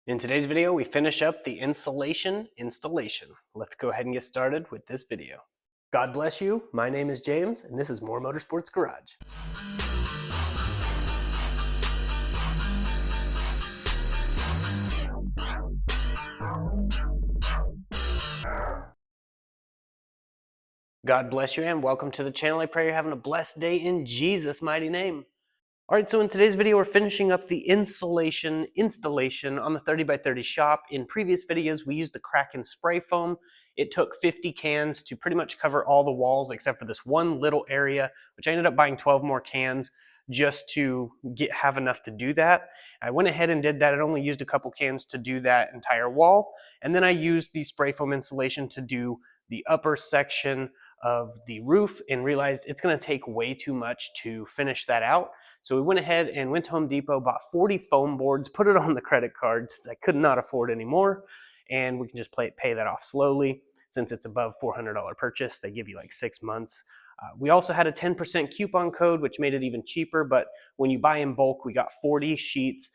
In today's video, we finish up the insulation installation. Let's go ahead and get started with this video. God bless you. My name is James, and this is More Motorsports Garage. God bless you and welcome to the channel. I pray you're having a blessed day in Jesus' mighty name. All right, so in today's video, we're finishing up the insulation installation on the 30x30 shop. In previous videos, we used the Kraken spray foam. It took 50 cans to pretty much cover all the walls except for this one little area, which I ended up buying 12 more cans just to have enough to do that. I went ahead and did that. It only used a couple cans to do that entire wall. And then I used the spray foam insulation to do the upper section of the roof and realized it's gonna take way too much to finish that out. So we went ahead and went to Home Depot, bought 40 foam boards, put it on the credit card since I could not afford anymore, and we can just pay that off slowly. Since it's above $400 purchase, they give you like 6 months. We also had a 10% coupon code, which made it even cheaper, but when you buy in bulk, we got 40 sheets.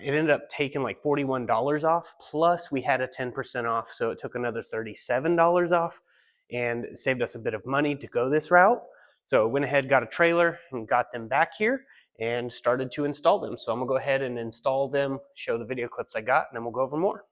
It ended up taking like $41 off, plus we had a 10% off, so it took another $37 off and it saved us a bit of money to go this route. So went ahead, got a trailer, and got them back here and started to install them. So I'm gonna go ahead and install them, show the video clips I got, and then we'll go over more.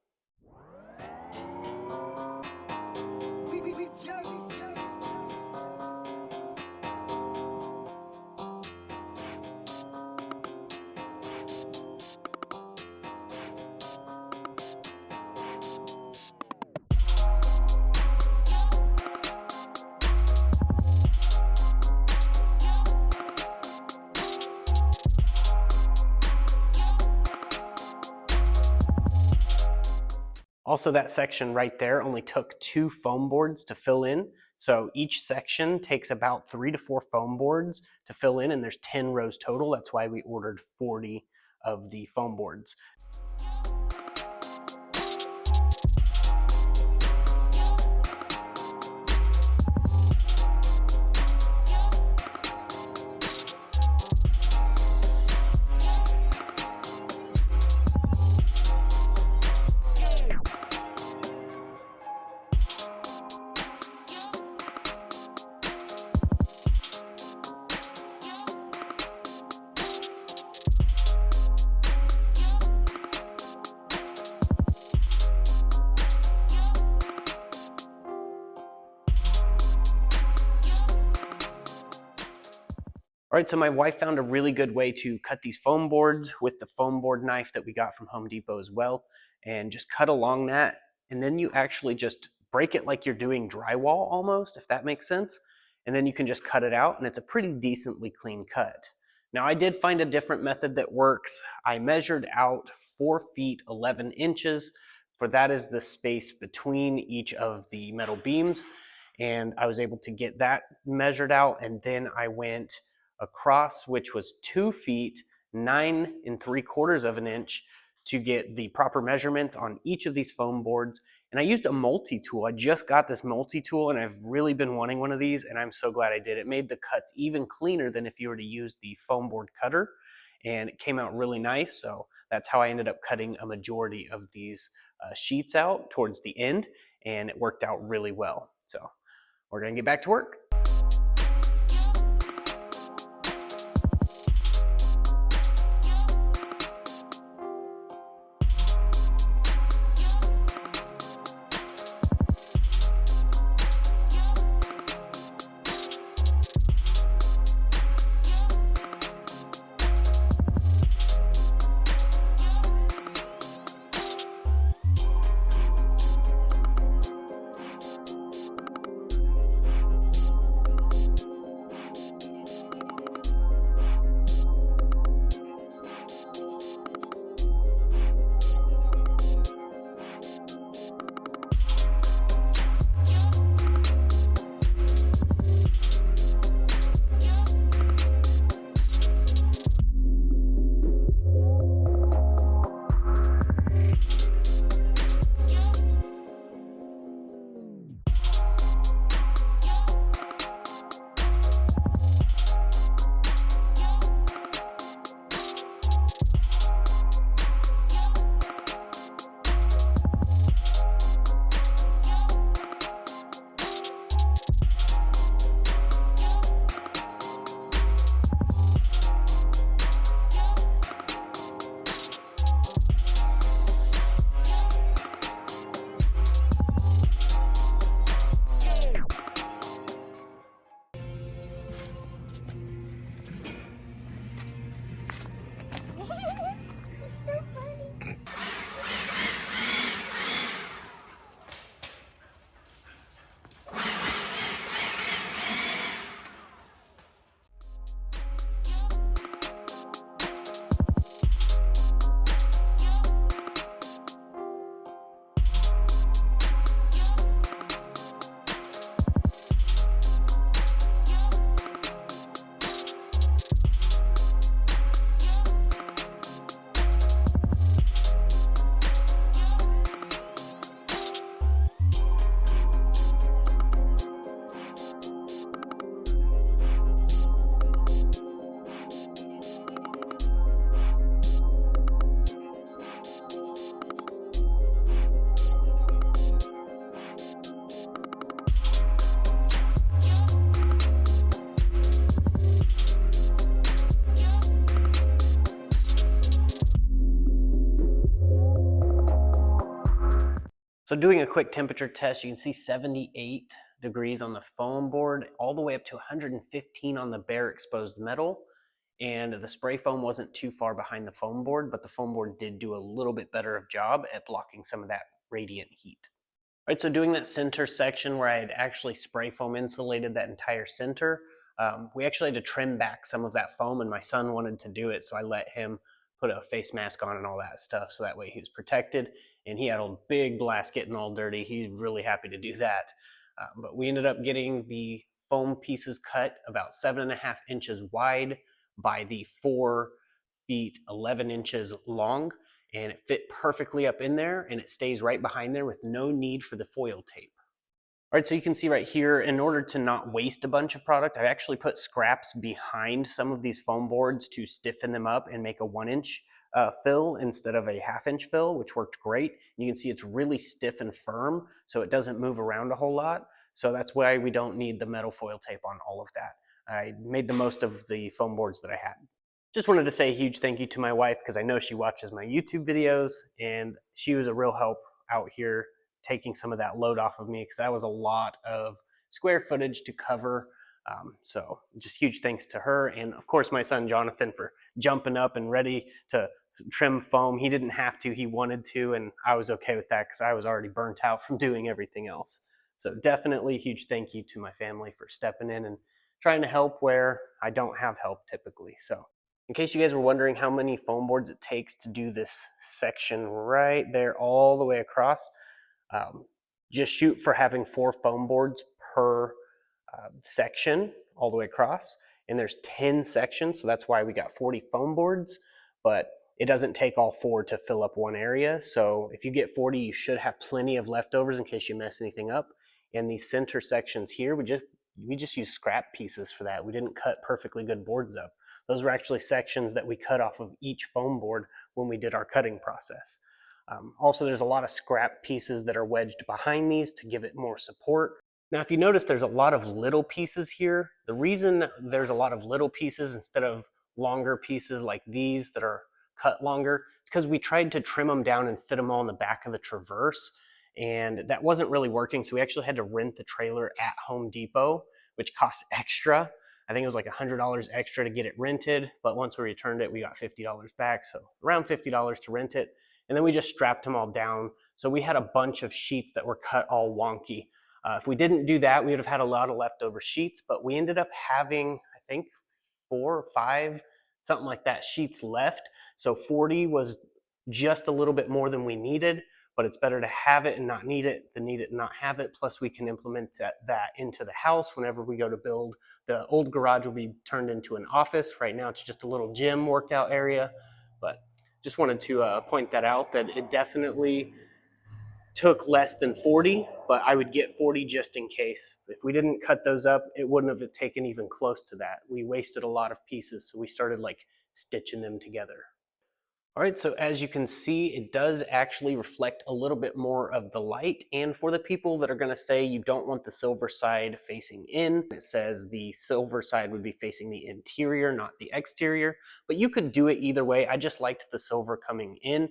Also, that section right there only took 2 foam boards to fill in. So each section takes about 3 to 4 foam boards to fill in, and there's 10 rows total. That's why we ordered 40 of the foam boards. All right, so my wife found a really good way to cut these foam boards with the foam board knife that we got from Home Depot as well, and just cut along that. And then you actually just break it like you're doing drywall almost, if that makes sense. And then you can just cut it out, and it's a pretty decently clean cut. Now, I did find a different method that works. I measured out 4 feet 11 inches, for that is the space between each of the metal beams. And I was able to get that measured out, and then I went across, which was 2 feet 9 3/4 of an inch to get the proper measurements on each of these foam boards. And I used a multi-tool. I just got this multi-tool and I've really been wanting one of these, and I'm so glad I did. It made the cuts even cleaner than if you were to use the foam board cutter, and it came out really nice. So that's how I ended up cutting a majority of these sheets out towards the end, and it worked out really well. So we're gonna get back to work. So doing a quick temperature test, you can see 78 degrees on the foam board, all the way up to 115 on the bare exposed metal. And the spray foam wasn't too far behind the foam board, but the foam board did do a little bit better of job at blocking some of that radiant heat. All right, so doing that center section where I had actually spray foam insulated that entire center, we actually had to trim back some of that foam, and my son wanted to do it, so I let him put a face mask on and all that stuff, so that way he was protected. And he had a big blast getting all dirty. He's really happy to do that. But we ended up getting the foam pieces cut about 7.5 inches wide by the 4 feet 11 inches long, and it fit perfectly up in there, and it stays right behind there with no need for the foil tape. All right, so you can see right here, in order to not waste a bunch of product, I actually put scraps behind some of these foam boards to stiffen them up and make a 1-inch fill instead of a 1/2-inch fill, which worked great. You can see it's really stiff and firm, so it doesn't move around a whole lot. So that's why we don't need the metal foil tape on all of that. I made the most of the foam boards that I had. Just wanted to say a huge thank you to my wife, because I know she watches my YouTube videos, and she was a real help out here taking some of that load off of me, because that was a lot of square footage to cover. So just huge thanks to her, and of course my son Jonathan for jumping up and ready to trim foam. He didn't have to, he wanted to, and I was okay with that because I was already burnt out from doing everything else. So definitely a huge thank you to my family for stepping in and trying to help where I don't have help typically. So in case you guys were wondering how many foam boards it takes to do this section right there all the way across, just shoot for having 4 foam boards per section all the way across. And there's 10 sections, so that's why we got 40 foam boards, but it doesn't take all 4 to fill up one area. So if you get 40, you should have plenty of leftovers in case you mess anything up. And these center sections here, we just use scrap pieces for that. We didn't cut perfectly good boards up. Those were actually sections that we cut off of each foam board when we did our cutting process. Also, there's a lot of scrap pieces that are wedged behind these to give it more support. Now, if you notice, there's a lot of little pieces here. The reason there's a lot of little pieces instead of longer pieces like these that are cut longer, it's because we tried to trim them down and fit them all in the back of the Traverse, and that wasn't really working. So we actually had to rent the trailer at Home Depot, which costs extra. I think it was like $100 extra to get it rented, but once we returned it, we got $50 back. So around $50 to rent it. And then we just strapped them all down. So we had a bunch of sheets that were cut all wonky. If we didn't do that, we would have had a lot of leftover sheets, but we ended up having, I think, 4 or 5, something like that, sheets left. So 40 was just a little bit more than we needed, but it's better to have it and not need it than need it and not have it. Plus, we can implement that into the house whenever we go to build. The old garage will be turned into an office. Right now, it's just a little gym workout area, but just wanted to point that out, that it definitely took less than 40, but I would get 40 just in case. If we didn't cut those up, it wouldn't have taken even close to that. We wasted a lot of pieces, so we started like stitching them together. All right, so as you can see, it does actually reflect a little bit more of the light. And for the people that are gonna say you don't want the silver side facing in, it says the silver side would be facing the interior, not the exterior, but you could do it either way. I just liked the silver coming in,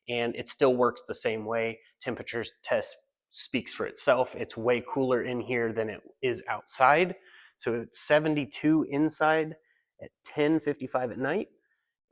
and it still works the same way. Temperatures test speaks for itself. It's way cooler in here than it is outside. So it's 72 inside at 10:55 at night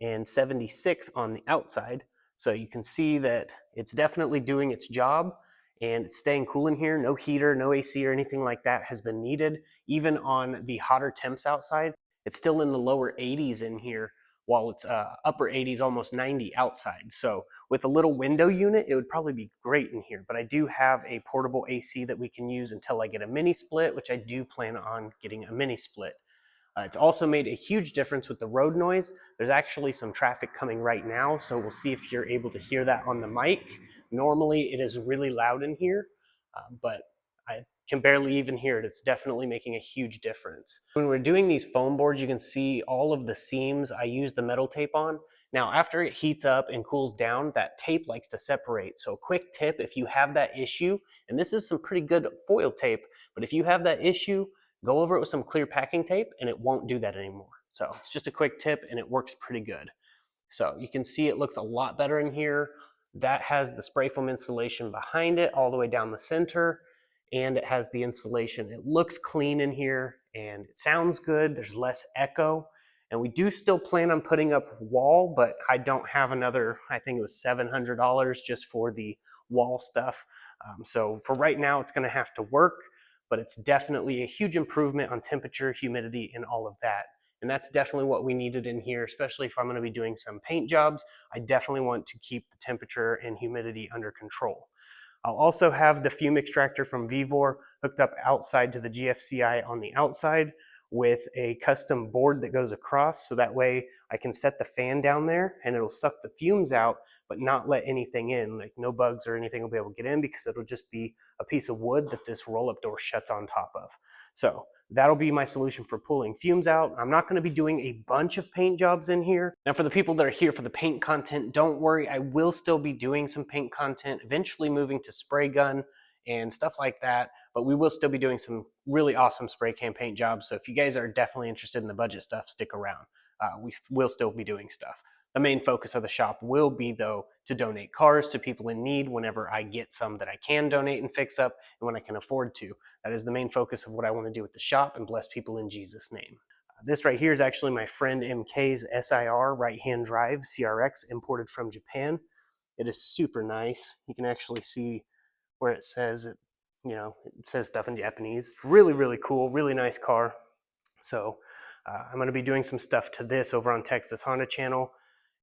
and 76 on the outside. So you can see that it's definitely doing its job, and it's staying cool in here. No heater, no AC or anything like that has been needed. Even on the hotter temps outside, it's still in the lower 80s in here, while it's upper 80s, almost 90 outside. So with a little window unit, it would probably be great in here. But I do have a portable AC that we can use until I get a mini split, which I do plan on getting a mini split. It's also made a huge difference with the road noise. There's actually some traffic coming right now, so we'll see if you're able to hear that on the mic. Normally it is really loud in here, but I can barely even hear it. It's definitely making a huge difference. When we're doing these foam boards, you can see all of the seams I use the metal tape on. Now, after it heats up and cools down, that tape likes to separate. So a quick tip, if you have that issue, and this is some pretty good foil tape, but if you have that issue, go over it with some clear packing tape and it won't do that anymore. So it's just a quick tip and it works pretty good. So you can see it looks a lot better in here. That has the spray foam insulation behind it all the way down the center, and it has the insulation. It looks clean in here and it sounds good. There's less echo. And we do still plan on putting up wall, but I don't have another, I think it was $700 just for the wall stuff. So for right now, it's gonna have to work, but it's definitely a huge improvement on temperature, humidity, and all of that. And that's definitely what we needed in here, especially if I'm gonna be doing some paint jobs. I definitely want to keep the temperature and humidity under control. I'll also have the fume extractor from Vevor hooked up outside to the GFCI on the outside with a custom board that goes across, so that way I can set the fan down there and it'll suck the fumes out but not let anything in. Like no bugs or anything will be able to get in because it'll just be a piece of wood that this roll-up door shuts on top of. So that'll be my solution for pulling fumes out. I'm not going to be doing a bunch of paint jobs in here. Now for the people that are here for the paint content, don't worry, I will still be doing some paint content, eventually moving to spray gun and stuff like that, but we will still be doing some really awesome spray can paint jobs. So if you guys are definitely interested in the budget stuff, stick around. We will still be doing stuff. The main focus of the shop will be, though, to donate cars to people in need whenever I get some that I can donate and fix up and when I can afford to. That is the main focus of what I want to do with the shop and bless people in Jesus' name. This right here is actually my friend MK's SIR right-hand drive CRX imported from Japan. It is super nice. You can actually see where it says it, it says stuff in Japanese. It's really, really cool, really nice car. So I'm going to be doing some stuff to this over on Texas Honda channel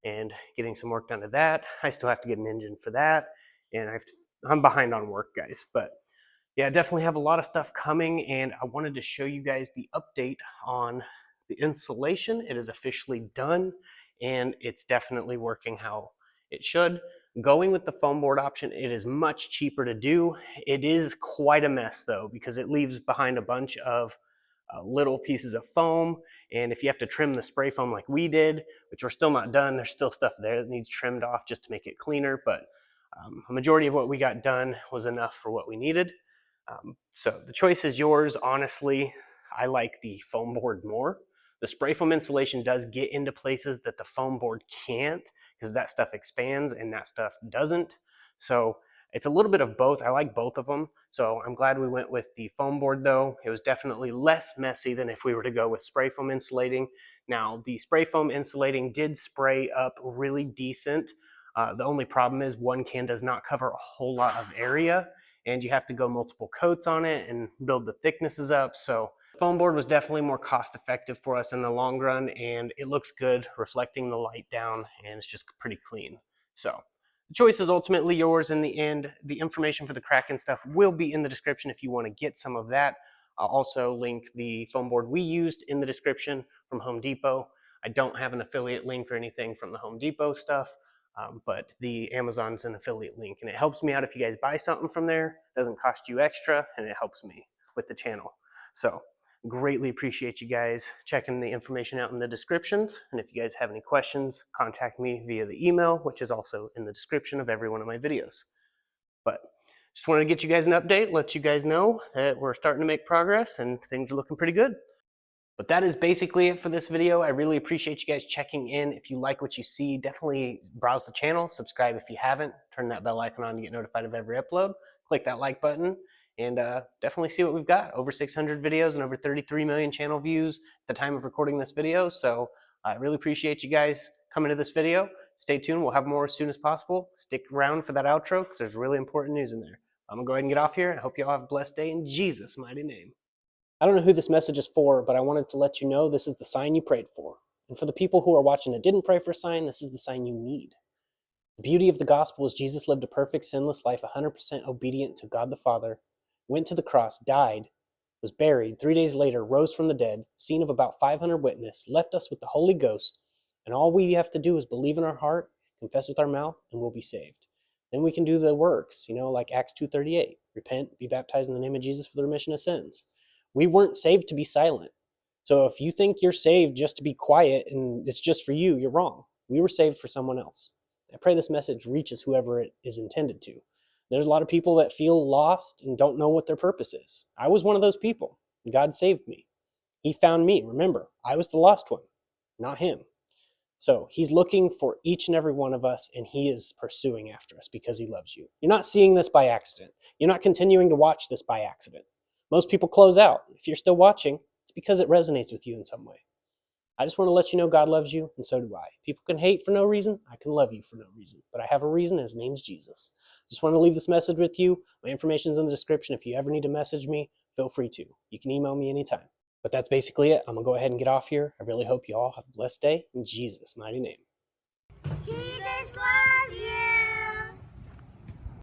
and getting some work done to that. I still have to get an engine for that, and I'm behind on work, guys. But yeah, I definitely have a lot of stuff coming, and I wanted to show you guys the update on the insulation. It is officially done, and it's definitely working how it should. Going with the foam board option, it is much cheaper to do. It is quite a mess though, because it leaves behind a bunch of little pieces of foam, and if you have to trim the spray foam like we did, which we're still not done, there's still stuff there that needs trimmed off just to make it cleaner, but a majority of what we got done was enough for what we needed. So the choice is yours. Honestly, I like the foam board more. The spray foam insulation does get into places that the foam board can't, because that stuff expands and that stuff doesn't. So it's a little bit of both. I like both of them. So I'm glad we went with the foam board though. It was definitely less messy than if we were to go with spray foam insulating. Now the spray foam insulating did spray up really decent. The only problem is one can does not cover a whole lot of area, and you have to go multiple coats on it and build the thicknesses up. So the foam board was definitely more cost effective for us in the long run, and it looks good reflecting the light down, and it's just pretty clean. So the choice is ultimately yours in the end. The information for the Kraken stuff will be in the description if you want to get some of that. I'll also link the foam board we used in the description from Home Depot. I don't have an affiliate link or anything from the Home Depot stuff. But the Amazon's an affiliate link, and it helps me out if you guys buy something from there. It doesn't cost you extra, and it helps me with the channel. So greatly appreciate you guys checking the information out in the descriptions. And if you guys have any questions, contact me via the email, which is also in the description of every one of my videos. But just wanted to get you guys an update, let you guys know that we're starting to make progress and things are looking pretty good. But that is basically it for this video. I really appreciate you guys checking in. If you like what you see, definitely browse the channel, subscribe if you haven't, turn that bell icon on to get notified of every upload, click that like button, and definitely see what we've got. Over 600 videos and over 33 million channel views at the time of recording this video. So I really appreciate you guys coming to this video. Stay tuned. We'll have more as soon as possible. Stick around for that outro because there's really important news in there. I'm going to go ahead and get off here. I hope you all have a blessed day in Jesus' mighty name. I don't know who this message is for, but I wanted to let you know this is the sign you prayed for. And for the people who are watching that didn't pray for a sign, this is the sign you need. The beauty of the gospel is Jesus lived a perfect, sinless life, 100% obedient to God the Father, went to the cross, died, was buried, 3 days later, rose from the dead, seen of about 500 witnesses, left us with the Holy Ghost, and all we have to do is believe in our heart, confess with our mouth, and we'll be saved. Then we can do the works, like Acts 2:38, repent, be baptized in the name of Jesus for the remission of sins. We weren't saved to be silent. So if you think you're saved just to be quiet and it's just for you, you're wrong. We were saved for someone else. I pray this message reaches whoever it is intended to. There's a lot of people that feel lost and don't know what their purpose is. I was one of those people. God saved me. He found me. Remember, I was the lost one, not him. So he's looking for each and every one of us, and he is pursuing after us because he loves you. You're not seeing this by accident. You're not continuing to watch this by accident. Most people close out. If you're still watching, it's because it resonates with you in some way. I just want to let you know God loves you, and so do I. People can hate for no reason. I can love you for no reason. But I have a reason, and his name's Jesus. Just want to leave this message with you. My information's in the description. If you ever need to message me, feel free to. You can email me anytime. But that's basically it. I'm going to go ahead and get off here. I really hope you all have a blessed day in Jesus' mighty name.